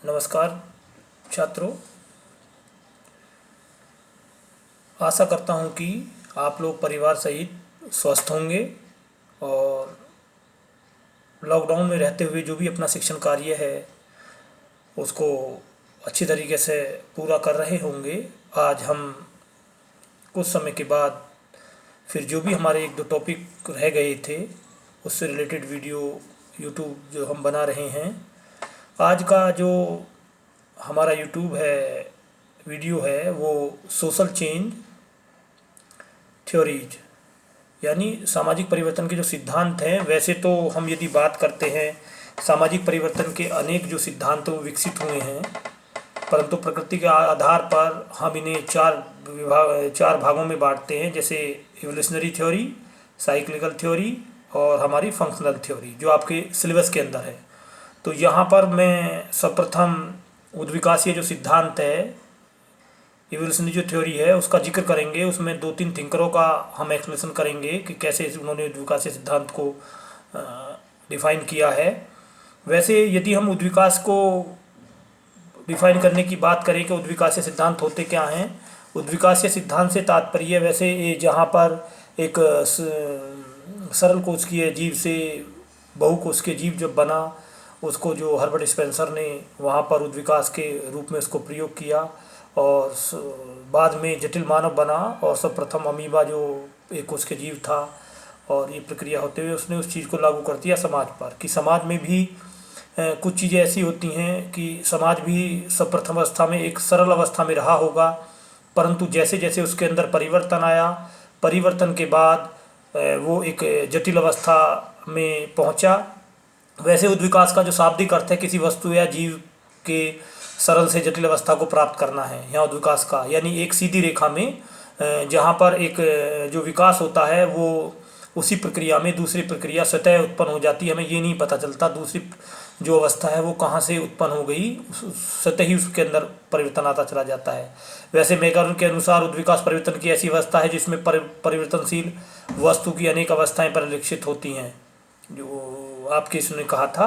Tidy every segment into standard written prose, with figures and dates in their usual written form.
नमस्कार छात्रों, आशा करता हूँ कि आप लोग परिवार सहित स्वस्थ होंगे और लॉकडाउन में रहते हुए जो भी अपना शिक्षण कार्य है उसको अच्छी तरीके से पूरा कर रहे होंगे। आज हम कुछ समय के बाद फिर जो भी हमारे एक दो टॉपिक रह गए थे उससे रिलेटेड वीडियो यूट्यूब जो हम बना रहे हैं। आज का जो हमारा यूट्यूब है वीडियो है वो सोशल चेंज थ्योरीज यानी सामाजिक परिवर्तन के जो सिद्धांत हैं। वैसे तो हम यदि बात करते हैं सामाजिक परिवर्तन के अनेक जो सिद्धांत वो विकसित हुए हैं, परंतु प्रकृति के आधार पर हम इन्हें चार भागों में बांटते हैं, जैसे इवोल्यूशनरी थ्योरी, साइक्लिकल थ्योरी और हमारी फंक्शनल थ्योरी जो आपके सिलेबस के अंदर है। तो यहाँ पर मैं सर्वप्रथम उद्विकासीय जो सिद्धांत है, इवोल्यूशनरी जो थ्योरी है उसका जिक्र करेंगे। उसमें दो तीन थिंकरों का हम एक्सप्लेनेशन करेंगे कि कैसे उन्होंने उद्विकासीय सिद्धांत को डिफाइन किया है। वैसे यदि हम उद्विकास को डिफाइन करने की बात करें कि उद्विकासीय सिद्धांत होते क्या हैं, उद्विकासीय सिद्धांत से तात्पर्य वैसे जहाँ पर एक सरल कोशिकीय जीव से बहुकोशिकीय जीव जब बना, उसको जो हर्बर्ट स्पेंसर ने वहाँ पर उद्विकास के रूप में उसको प्रयोग किया और बाद में जटिल मानव बना और सर्वप्रथम अमीबा जो एक कोशिकीय जीव था, और ये प्रक्रिया होते हुए उसने उस चीज़ को लागू कर दिया समाज पर कि समाज में भी कुछ चीज़ें ऐसी होती हैं कि समाज भी सर्वप्रथम अवस्था में एक सरल अवस्था में रहा होगा, परंतु जैसे जैसे उसके अंदर परिवर्तन आया, परिवर्तन के बाद वो एक जटिल अवस्था में पहुंचा। वैसे उद्विकास का जो शाब्दिक अर्थ है किसी वस्तु या जीव के सरल से जटिल अवस्था को प्राप्त करना है। यहाँ उद्विकास का यानी एक सीधी रेखा में जहाँ पर एक जो विकास होता है वो उसी प्रक्रिया में दूसरी प्रक्रिया स्वतः उत्पन्न हो जाती है, हमें ये नहीं पता चलता दूसरी जो अवस्था है वो कहाँ से उत्पन्न हो गई, स्वतः ही उसके अंदर परिवर्तन आता चला जाता है। वैसे मैकार्डन के अनुसार उद्विकास परिवर्तन की ऐसी अवस्था है जिसमें परिवर्तनशील वस्तु की अनेक अवस्थाएं परिलक्षित होती हैं, जो आपके इसने कहा था।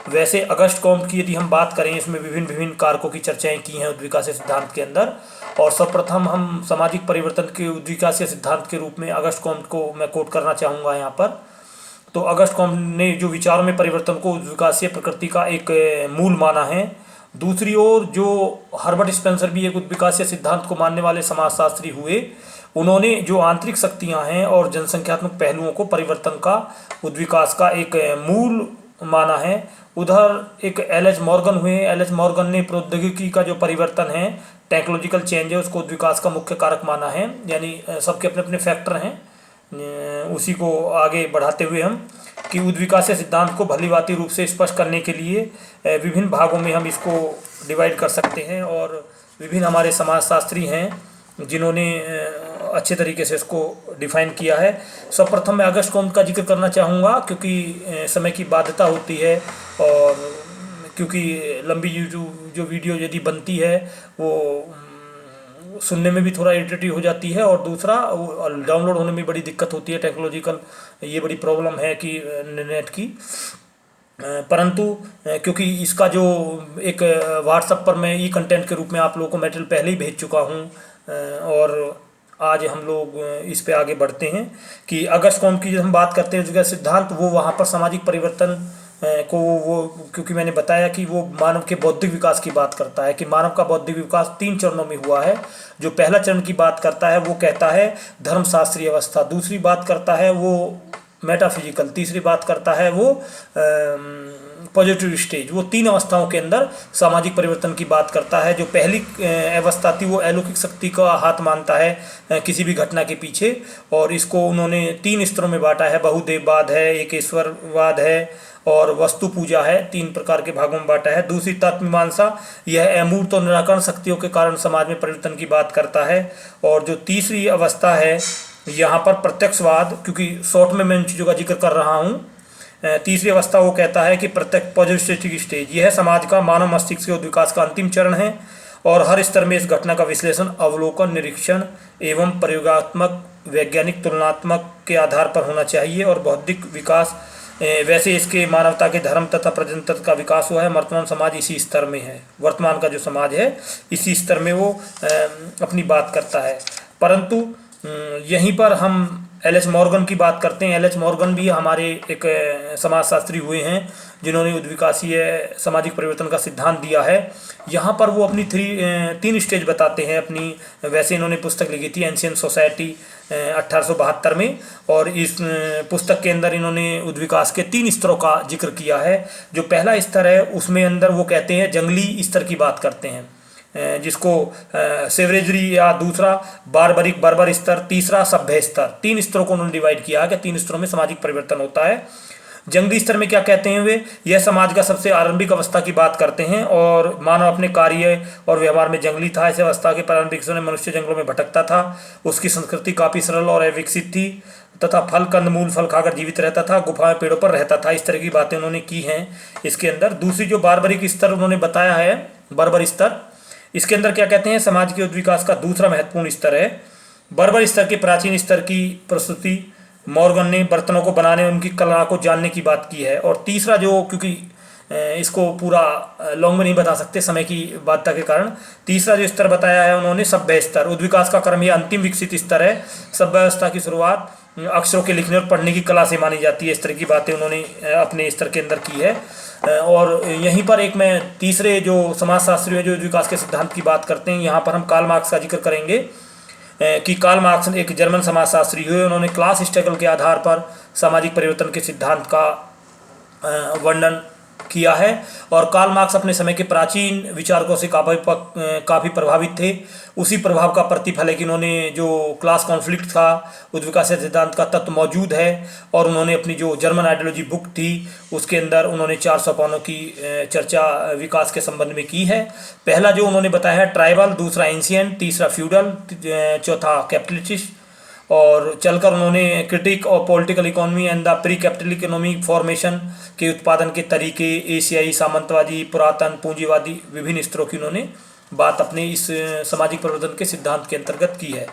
वैसे अगस्ट कॉम्ट की यदि हम बात करें, इसमें विभिन्न विभिन्न कारकों की चर्चाएं की हैं उद्विकासीय सिद्धांत के अंदर, और सर्वप्रथम हम सामाजिक परिवर्तन के उद्विकासीय सिद्धांत के रूप में अगस्ट कॉम्ट को मैं कोट करना चाहूँगा यहाँ पर। तो अगस्ट कॉम्ट ने जो विचारों में परिवर्तन को उद्विकासीय प्रकृति का एक मूल माना है। दूसरी ओर जो हर्बर्ट स्पेंसर भी एक उद्विकासीय सिद्धांत को मानने वाले समाजशास्त्री हुए, उन्होंने जो आंतरिक शक्तियां हैं और जनसंख्यात्मक पहलुओं को परिवर्तन का उद्विकास का एक मूल माना है। उधर एक एल.एच. मॉर्गन हुए, एल.एच. मॉर्गन ने प्रौद्योगिकी का जो परिवर्तन है, टेक्नोलॉजिकल चेंज है, उसको उद्विकास का मुख्य कारक माना है। यानी सबके अपने अपने फैक्टर हैं, उसी को आगे बढ़ाते हुए हम कि उद्विकासीय सिद्धांत को भलीभांति रूप से स्पष्ट करने के लिए विभिन्न भागों में हम इसको डिवाइड कर सकते हैं, और विभिन्न हमारे समाजशास्त्री हैं जिन्होंने अच्छे तरीके से इसको डिफाइन किया है। सर्वप्रथम मैं अगस्ट कॉम्ट का जिक्र करना चाहूँगा क्योंकि समय की बाध्यता होती है, और क्योंकि लंबी जो वीडियो यदि बनती है वो सुनने में भी थोड़ा इरिटेटिव हो जाती है, और दूसरा डाउनलोड होने में बड़ी दिक्कत होती है। टेक्नोलॉजिकल ये बड़ी प्रॉब्लम है कि नेट की, परंतु क्योंकि इसका जो एक व्हाट्सएप पर मैं ई कंटेंट के रूप में आप लोगों को मटेरियल पहले ही भेज चुका हूँ, और आज हम लोग इस पे आगे बढ़ते हैं कि अगस्ट कॉम्ट की जब हम बात करते हैं उसका सिद्धांत, वो वहाँ पर सामाजिक परिवर्तन को वो क्योंकि मैंने बताया कि वो मानव के बौद्धिक विकास की बात करता है कि मानव का बौद्धिक विकास 3 चरणों में हुआ है। जो पहला चरण की बात करता है वो कहता है धर्मशास्त्रीय अवस्था, दूसरी बात करता है वो मेटाफिजिकल, तीसरी बात करता है वो पॉजिटिव स्टेज। वो 3 अवस्थाओं के अंदर सामाजिक परिवर्तन की बात करता है। जो पहली अवस्था थी वो अलौकिक शक्ति का हाथ मानता है किसी भी घटना के पीछे, और इसको उन्होंने 3 स्तरों में बांटा है, बहुदेववाद है, एक ईश्वरवाद है और वस्तु पूजा है। 3 प्रकार के भागों में बांटा है। दूसरी तत्व मीमांसा, यह अमूर्त और निराकरण शक्तियों के कारण समाज में परिवर्तन की बात करता है। और जो तीसरी अवस्था है यहाँ पर प्रत्यक्षवाद, क्योंकि शॉर्ट में मैं इन चीज़ों का जिक्र कर रहा हूँ। तीसरी अवस्था वो कहता है कि प्रत्यक्ष पॉजिटिव स्टेज, यह समाज का मानव मस्तिष्क के विकास का अंतिम चरण है, और हर स्तर में इस घटना का विश्लेषण, अवलोकन, निरीक्षण एवं प्रयोगात्मक, वैज्ञानिक, तुलनात्मक के आधार पर होना चाहिए, और बौद्धिक विकास वैसे इसके मानवता के धर्म तथा प्रजातंत्र का विकास हुआ है। वर्तमान समाज इसी स्तर में है, वर्तमान का जो समाज है इसी स्तर में वो अपनी बात करता है। परंतु यहीं पर हम एल एच मॉर्गन की बात करते हैं। एल एच मॉर्गन भी हमारे एक समाजशास्त्री हुए हैं जिन्होंने उद्विकासीय सामाजिक परिवर्तन का सिद्धांत दिया है। यहाँ पर वो अपनी 3 स्टेज बताते हैं अपनी। वैसे इन्होंने पुस्तक लिखी थी एंशियंट सोसाइटी 1872 में, और इस पुस्तक के अंदर इन्होंने उद्विकास के 3 स्तरों का जिक्र किया है। जो पहला स्तर है उसमें अंदर वो कहते हैं जंगली स्तर की बात करते हैं, जिसको सेवरेजरी या दूसरा बारबरिक बर्बर स्तर, तीसरा सभ्य स्तर, 3 स्तरों को उन्होंने डिवाइड किया कि 3 स्तरों में सामाजिक परिवर्तन होता है। जंगली स्तर में क्या कहते हैं वे, यह समाज का सबसे आरंभिक अवस्था की बात करते हैं और मानव अपने कार्य और व्यवहार में जंगली था। इस अवस्था के प्रारंभिक समय मनुष्य जंगलों में भटकता था। उसकी संस्कृति काफ़ी सरल और अविकसित थी तथा फल कंदमूल फल खाकर जीवित रहता था, गुफाएं पेड़ों पर रहता था। इस तरह की बातें उन्होंने की हैं इसके अंदर। दूसरी जो बारबरिक स्तर उन्होंने बताया है, बर्बर स्तर, इसके अंदर क्या कहते हैं, समाज के विकास का दूसरा महत्वपूर्ण स्तर है। बर्बर स्तर के प्राचीन स्तर की प्रस्तुति मॉर्गन ने बर्तनों को बनाने उनकी कला को जानने की बात की है। और तीसरा जो, क्योंकि इसको पूरा लॉन्ग में नहीं बता सकते समय की बाध्यता के कारण, तीसरा जो स्तर बताया है उन्होंने सभ्य स्तर। उद्विकास का क्रम यह अंतिम विकसित स्तर है। सभ्य अवस्था की शुरुआत अक्षरों के लिखने और पढ़ने की कला से मानी जाती है। इस तरह की बातें उन्होंने अपने स्तर के अंदर की है। और यहीं पर एक मैं तीसरे जो समाजशास्त्री हैं जो विकास के सिद्धांत की बात करते हैं, यहाँ पर हम कार्ल मार्क्स का जिक्र करेंगे कि कार्ल मार्क्स एक जर्मन समाजशास्त्री हुए। उन्होंने क्लास स्ट्रगल के आधार पर सामाजिक परिवर्तन के सिद्धांत का वर्णन किया है। और कार्ल मार्क्स अपने समय के प्राचीन विचारकों से काफ़ी प्रभावित थे। उसी प्रभाव का प्रतिफल है कि इन्होंने जो क्लास कॉन्फ्लिक्ट था, उद्विकास सिद्धांत का तत्व मौजूद है। और उन्होंने अपनी जो जर्मन आइडियोलॉजी बुक थी उसके अंदर उन्होंने 400 पानों की चर्चा विकास के संबंध में की है। पहला जो उन्होंने बताया है ट्राइबल, दूसरा एंशियंट, तीसरा फ्यूडल, चौथा कैपिटलिस्ट। और चलकर उन्होंने क्रिटिक और political economy and the pre capital economy formation के उत्पादन के तरीके, एशियाई सामंतवादी, पुरातन पूंजीवादी, विभिन्न स्तरों की उन्होंने बात अपने इस सामाजिक परिवर्तन के सिद्धांत के अंतर्गत की है।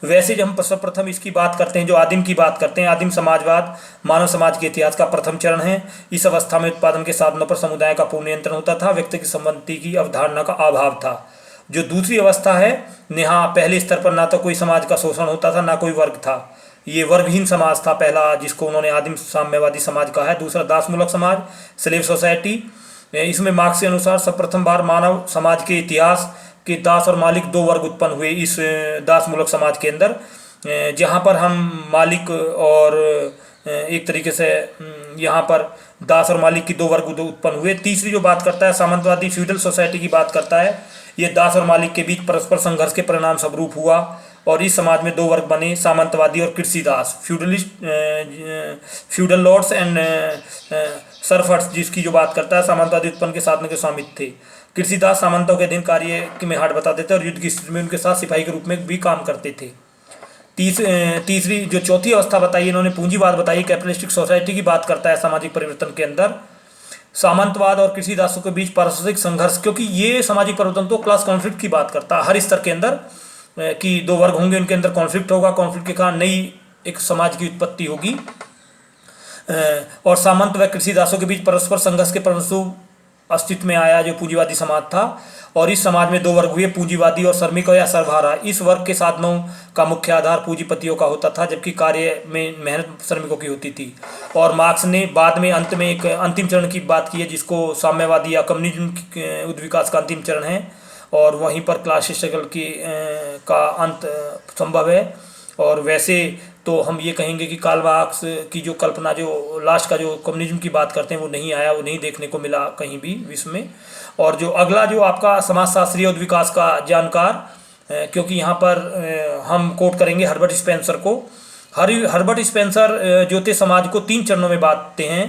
वैसे जब हम सर्वप्रथम इसकी बात करते हैं, जो आदिम की बात करते हैं, आदिम समाजवाद मानव समाज के इतिहास का प्रथम चरण है। इस अवस्था में उत्पादन के साधनों पर समुदाय का पूर्ण नियंत्रण होता था, व्यक्ति की संपत्ति की अवधारणा का अभाव था। जो दूसरी अवस्था है, यहाँ पहले स्तर पर ना तो कोई समाज का शोषण होता था ना कोई वर्ग था, ये वर्गहीन समाज था पहला, जिसको उन्होंने आदिम साम्यवादी समाज कहा है। दूसरा दासमूलक समाज, स्लेव सोसाइटी। इसमें मार्क्स के अनुसार सर्वप्रथम बार मानव समाज के इतिहास के दास और मालिक 2 वर्ग उत्पन्न हुए इस दासमूलक समाज के अंदर, जहाँ पर हम मालिक और एक तरीके से यहाँ पर दास और मालिक की 2 वर्ग उत्पन्न हुए। तीसरी जो बात करता है सामंतवादी फ्यूडल सोसाइटी की बात करता है। ये दास और मालिक के बीच परस्पर संघर्ष के परिणाम स्वरूप हुआ और इस समाज में 2 वर्ग बने, सामंतवादी और कृषिदास, फ्यूडल लॉर्ड्स एंड सर्फर्स। जिसकी जो बात करता है सामंतवादी उत्पन्न के साधनों के स्वामित्व थे, कृषिदास सामंतों के अधीन कार्य में हाथ बताते थे और युद्ध की स्थिति में उनके साथ सिपाही के रूप में भी काम करते थे। तीसरी जो चौथी अवस्था बताई इन्होंने पूंजीवाद बताई, कैपिटलिस्टिक सोसाइटी की बात करता है सामाजिक परिवर्तन के अंदर। सामंतवाद और कृषिदासों के बीच पारस्परिक संघर्ष, क्योंकि ये सामाजिक परिवर्तन तो क्लास कॉन्फ्लिक्ट की बात करता है हर स्तर के अंदर, कि 2 वर्ग होंगे, उनके अंदर कॉन्फ्लिक्ट होगा, कॉन्फ्लिक्ट के कारण नई एक समाज की उत्पत्ति होगी। और सामंत व कृषिदासों के बीच परस्पर संघर्ष के परिणामस्वरूप अस्तित्व में आया जो पूंजीवादी समाज था। और इस समाज में 2 वर्ग हुए, पूंजीवादी और श्रमिक या सर्वहारा। इस वर्ग के साधनों का मुख्य आधार पूंजीपतियों का होता था, जबकि कार्य में मेहनत श्रमिकों की होती थी। और मार्क्स ने बाद में अंत में एक अंतिम चरण की बात की है, जिसको साम्यवादी या कम्युनिज्म उद्विकास का अंतिम चरण है, और वहीं पर क्लास स्ट्रगल की का अंत संभव है। और वैसे तो हम ये कहेंगे कि कार्ल मार्क्स की जो कल्पना, जो लास्ट का जो कम्युनिज्म की बात करते हैं, वो नहीं आया, वो नहीं देखने को मिला कहीं भी विश्व में। और जो अगला जो आपका समाजशास्त्री और विकास का जानकार, क्योंकि यहाँ पर हम कोट करेंगे हर्बर्ट स्पेंसर को। हर्बर्ट स्पेंसर जो थे समाज को 3 चरणों में बांटते हैं।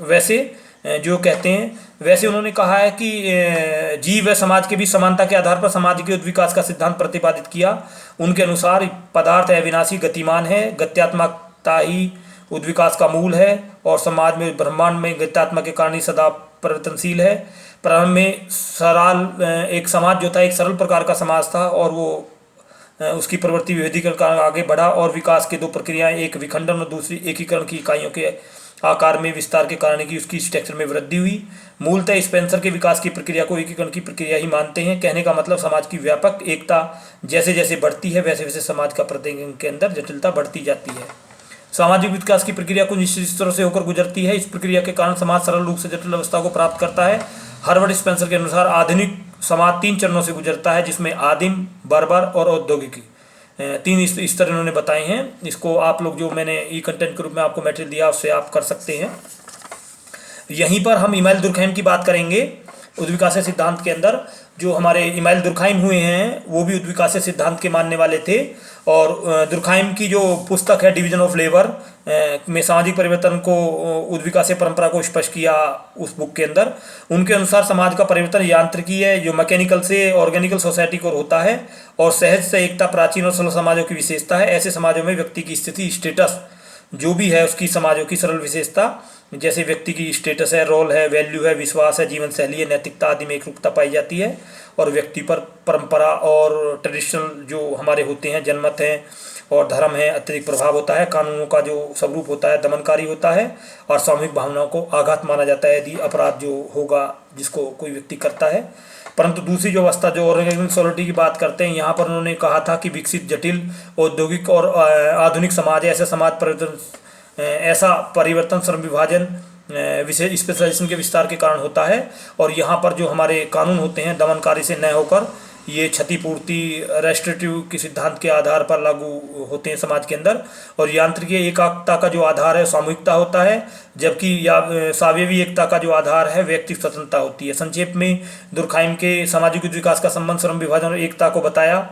वैसे जो कहते हैं, वैसे उन्होंने कहा है कि जीव व समाज के बीच समानता के आधार पर समाज के उद्विकास का सिद्धांत प्रतिपादित किया। उनके अनुसार पदार्थ अविनाशी गतिमान है, गत्यात्मकता ही उद्विकास का मूल है, और समाज में ब्रह्मांड में गत्यात्मक के कारण ही सदा परिवर्तनशील है। प्रारंभ में एक समाज जो था एक सरल प्रकार का समाज था, और वो उसकी प्रवृत्ति विभेदीकरण का आगे बढ़ा और विकास के दो प्रक्रियाएं, एक विखंडन और दूसरी एकीकरण की इकाइयों के आकार में विस्तार के कारण की उसकी स्ट्रक्चर में वृद्धि हुई। मूलतः स्पेंसर के विकास की प्रक्रिया को एकीकरण की प्रक्रिया ही मानते हैं। कहने का मतलब समाज की व्यापक एकता जैसे जैसे बढ़ती है वैसे वैसे समाज का प्रत्येक के अंदर जटिलता बढ़ती जाती है। सामाजिक विकास की प्रक्रिया को निश्चित स्तरों से होकर गुजरती है। इस प्रक्रिया के कारण समाज सरल रूप से जटिल अवस्था को प्राप्त करता है। हर्बर्ट स्पेंसर के अनुसार आधुनिक समाज 3 चरणों से गुजरता है, जिसमें आदिम, बर्बर और औद्योगिकी 3 स्तर इन्होंने बताए हैं। इसको आप लोग जो मैंने ई कंटेंट के रूप में आपको मटेरियल दिया उससे आप कर सकते हैं। यहीं पर हम इमानुएल दुर्कheim की बात करेंगे। उद्विकास सिद्धांत के अंदर जो हमारे इमानुएल दुर्कheim हुए हैं वो भी उद्विकास सिद्धांत के मानने वाले थे। और दुर्कheim की जो पुस्तक है डिवीजन ऑफ लेबर में सामाजिक परिवर्तन को उद्विकास परंपरा को स्पष्ट किया उस बुक के अंदर। उनके अनुसार समाज का परिवर्तन यांत्रिकी है जो मैकेनिकल से ऑर्गेनिकल सोसाइटी को होता है और सहज से एकता प्राचीन और सरल समाजों की विशेषता है। ऐसे समाजों में व्यक्ति की स्थिति, स्टेटस जो भी है उसकी समाजों की सरल विशेषता, जैसे व्यक्ति की स्टेटस है, रोल है, वैल्यू है, विश्वास है, जीवन शैली है, नैतिकता आदि में एकरूपता पाई जाती है। और व्यक्ति पर परंपरा और ट्रेडिशनल जो हमारे होते हैं, जनमत हैं और धर्म है, अत्यधिक प्रभाव होता है। कानूनों का जो स्वरूप होता है दमनकारी होता है और सामूहिक भावनाओं को आघात माना जाता है यदि अपराध जो होगा जिसको कोई व्यक्ति करता है। परंतु दूसरी जो अवस्था जो ऑर्गेनिक सोसाइटी की बात करते हैं, यहाँ पर उन्होंने कहा था कि विकसित, जटिल, औद्योगिक और आधुनिक समाज है। ऐसा परिवर्तन श्रम विभाजन, विशेष स्पेशलाइजेशन के विस्तार के कारण होता है। और यहाँ पर जो हमारे कानून होते हैं दमनकारी से न होकर ये क्षतिपूर्ति, रेस्ट्रिक्टिव के सिद्धांत के आधार पर लागू होते हैं समाज के अंदर। और यांत्रिकीय एकता का जो आधार है सामूहिकता होता है, जबकि सावयवी एकता का जो आधार है व्यक्ति स्वतंत्रता होती है। संक्षेप में दुर्कheim के सामाजिक विकास का संबंध श्रम विभाजन और एकता को बताया।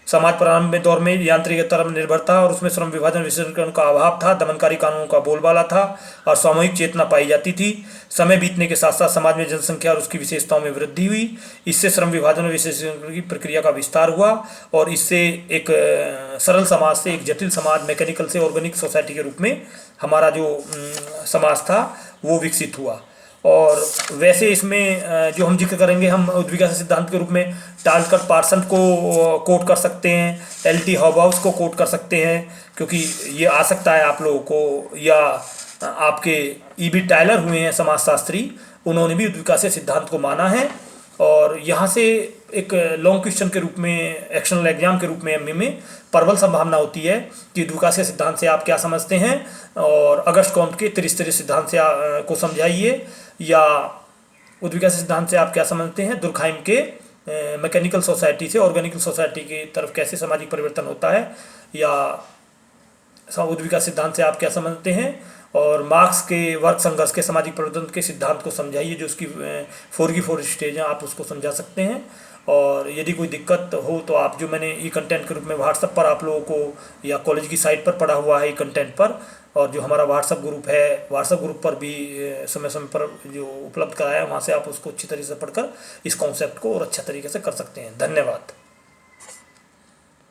समाज प्रारंभ में दौर में यांत्रिक तरफ निर्भर था और उसमें श्रम विभाजन विशेषीकरण का अभाव था, दमनकारी कानूनों का बोलबाला था और सामूहिक चेतना पाई जाती थी। समय बीतने के साथ साथ समाज में जनसंख्या और उसकी विशेषताओं में वृद्धि हुई। इससे श्रम विभाजन और विशेषीकरण की प्रक्रिया का विस्तार हुआ और इससे एक सरल समाज से एक जटिल समाज, मैकेनिकल से ऑर्गेनिक सोसाइटी के रूप में हमारा जो समाज था वो विकसित हुआ। और वैसे इसमें जो हम जिक्र करेंगे, हम उद्विकास सिद्धांत के रूप में टालकट पार्सन को कोट कर सकते हैं, एल.टी. हॉबाउस को कोट कर सकते हैं, क्योंकि ये आ सकता है आप लोगों को, या आपके ई.बी. टायलर हुए हैं समाजशास्त्री, उन्होंने भी उद्विकास सिद्धांत को माना है। और यहाँ से एक लॉन्ग क्वेश्चन के रूप में, एक्शनल एग्जाम के रूप में एमए में प्रबल संभावना होती है कि उद्विकास सिद्धांत से आप क्या समझते हैं और अगस्त कॉम्ट के त्रिस्तरीय सिद्धांत से को समझाइए, या उद्विकास सिद्धांत से आप क्या समझते हैं दुर्कheim के मैकेनिकल सोसाइटी से ऑर्गेनिकल सोसाइटी की तरफ कैसे सामाजिक परिवर्तन होता है, या उद्विकास सिद्धांत से आप क्या समझते हैं। और मार्क्स के वर्ग संघर्ष के सामाजिक परिवर्तन के सिद्धांत को समझाइए, जो उसकी 4 स्टेज हैं, आप उसको समझा सकते हैं। और यदि कोई दिक्कत हो तो आप जो मैंने ई कंटेंट के रूप में व्हाट्सएप पर आप लोगों को या कॉलेज की साइट पर पढ़ा हुआ है ई कंटेंट पर, और जो हमारा व्हाट्सएप ग्रुप है, व्हाट्सएप ग्रुप पर भी समय समय पर जो उपलब्ध कराया है, वहाँ से आप उसको अच्छी तरीके से पढ़कर इस कॉन्सेप्ट को और अच्छा तरीके से कर सकते हैं। धन्यवाद।